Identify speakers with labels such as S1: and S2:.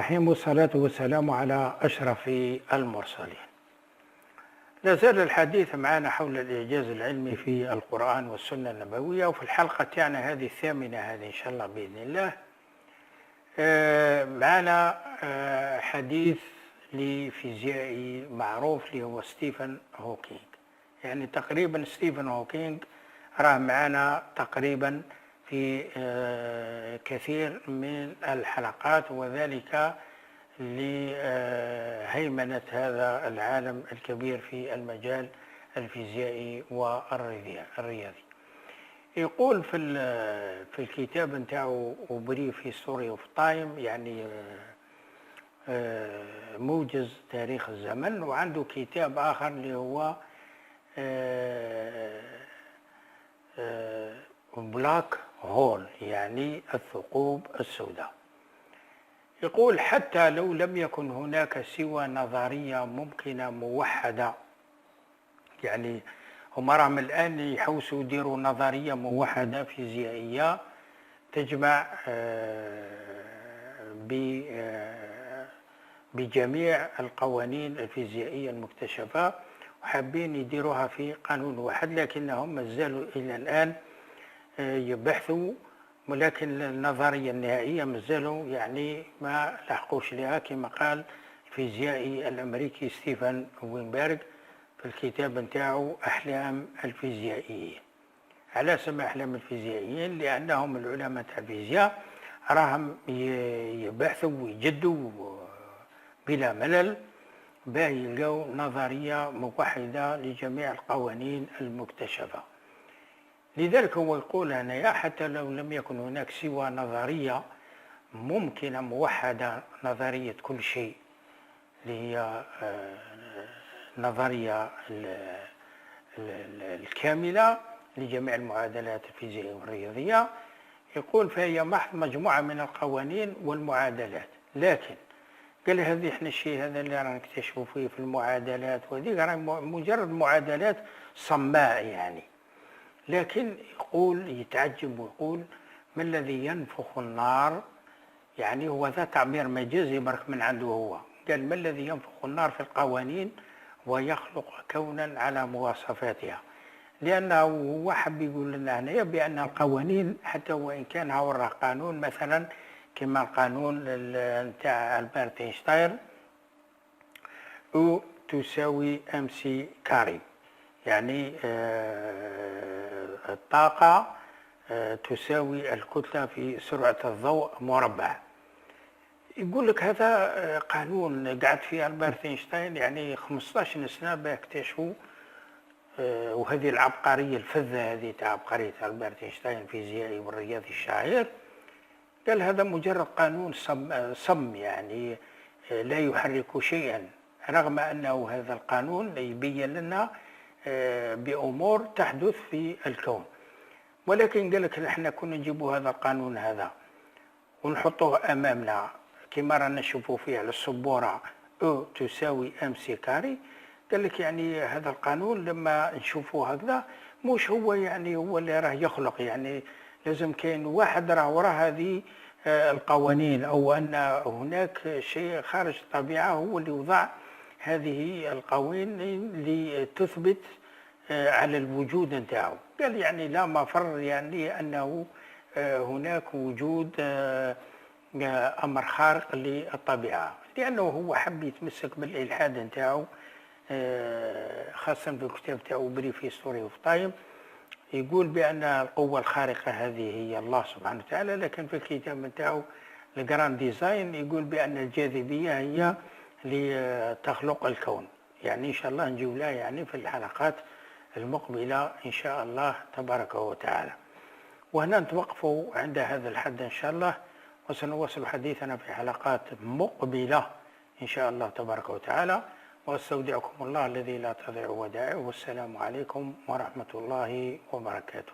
S1: الرحيم، والصلاة والسلام على أشرف المرسلين. لا زال الحديث معنا حول الإعجاز العلمي في القرآن والسنة النبوية، وفي الحلقة تاعنا هذه الثامنة هذه إن شاء الله بإذن الله معنا حديث لفيزيائي معروف اللي هو ستيفن هوكينج. يعني تقريبا ستيفن هوكينج راه معنا تقريبا في كثير من الحلقات، وذلك لهيمنة هذا العالم الكبير في المجال الفيزيائي والرياضي. يقول في الكتاب نتاعو بريف هيستوري اوف تايم، يعني موجز تاريخ الزمن، وعنده كتاب آخر اللي هو بلاك هول، يعني الثقوب السوداء. يقول حتى لو لم يكن هناك سوى نظرية ممكنة موحدة، يعني هم راهم الآن يحوسوا يديروا نظرية موحدة فيزيائية تجمع بجميع القوانين الفيزيائية المكتشفة، وحابين يديروها في قانون واحد، لكنهم ما زالوا إلى الآن يبحثوا، ولكن النظرية النهائية مازالوا يعني ما لحقوش لها، كما قال الفيزيائي الأمريكي ستيفن وينبرغ في الكتاب نتاعو أحلام الفيزيائيين. على سمع أحلام الفيزيائيين لأنهم العلماء تاع الفيزياء راهم يبحثوا ويجدوا بلا ملل باه يلقوا نظرية موحدة لجميع القوانين المكتشفة. لذلك هو يقول هنا حتى لو لم يكن هناك سوى نظرية ممكنة موحدة، نظرية كل شيء اللي هي النظرية الكاملة لجميع المعادلات الفيزيائية والرياضية، يقول فهي محض مجموعة من القوانين والمعادلات. لكن قال هذه احنا الشيء هذا اللي رانا نكتشفوا فيه في المعادلات، وهذه مجرد معادلات صماء يعني. لكن يقول يتعجب ويقول ما الذي ينفخ النار، يعني هو ذا تعبير مجازي برك من عنده هو. قال ما الذي ينفخ النار في القوانين ويخلق كونا على مواصفاتها، لأنه هو حب يقول لنا هنا بأن القوانين حتى وإن كان هو قانون مثلا كما القانون نتاع ألبرت اينشتاين او تساوي ام سي كاري، يعني الطاقة تساوي الكتلة في سرعة الضوء مربع. يقول لك هذا قانون قعد فيه ألبرت أينشتاين يعني 15 سنة بيكتشفوا. وهذه العبقرية الفذة هذه تاع عبقرية ألبرت أينشتاين الفيزيائي والرياضي الشهير، قال هذا مجرد قانون صم يعني لا يحرك شيئا، رغم أنه هذا القانون يبين لنا بأمور تحدث في الكون. ولكن قال لك احنا كنا نجيبوا هذا القانون هذا ونحطوه أمامنا كما رانا نشوفوا فيه على السبورة او تساوي ام سي كاري. قال لك يعني هذا القانون لما نشوفوه هكذا مش هو يعني هو اللي راه يخلق، يعني لازم كاين واحد راه وراء هذه القوانين، او ان هناك شيء خارج الطبيعة هو اللي وضع هذه القوانين اللي تثبت على الوجود نتاعو. قال يعني لا مفر يعني انه هناك وجود امر خارق للطبيعة، لانه هو حب يتمسك بالالحاد نتاعو، خاصة في الكتاب تاعو بريف هيستوري اوف تايم. يقول بأن القوة الخارقة هذه هي الله سبحانه وتعالى، لكن في الكتاب نتاعو الجراند ديزاين يقول بأن الجاذبية هي لتخلق الكون. يعني إن شاء الله نجيب لها يعني في الحلقات المقبلة إن شاء الله تبارك وتعالى. وهنا نتوقفوا عند هذا الحد إن شاء الله، وسنواصل حديثنا في حلقات مقبلة إن شاء الله تبارك وتعالى. واستودعكم الله الذي لا تضيع ودائعه، والسلام عليكم ورحمة الله وبركاته.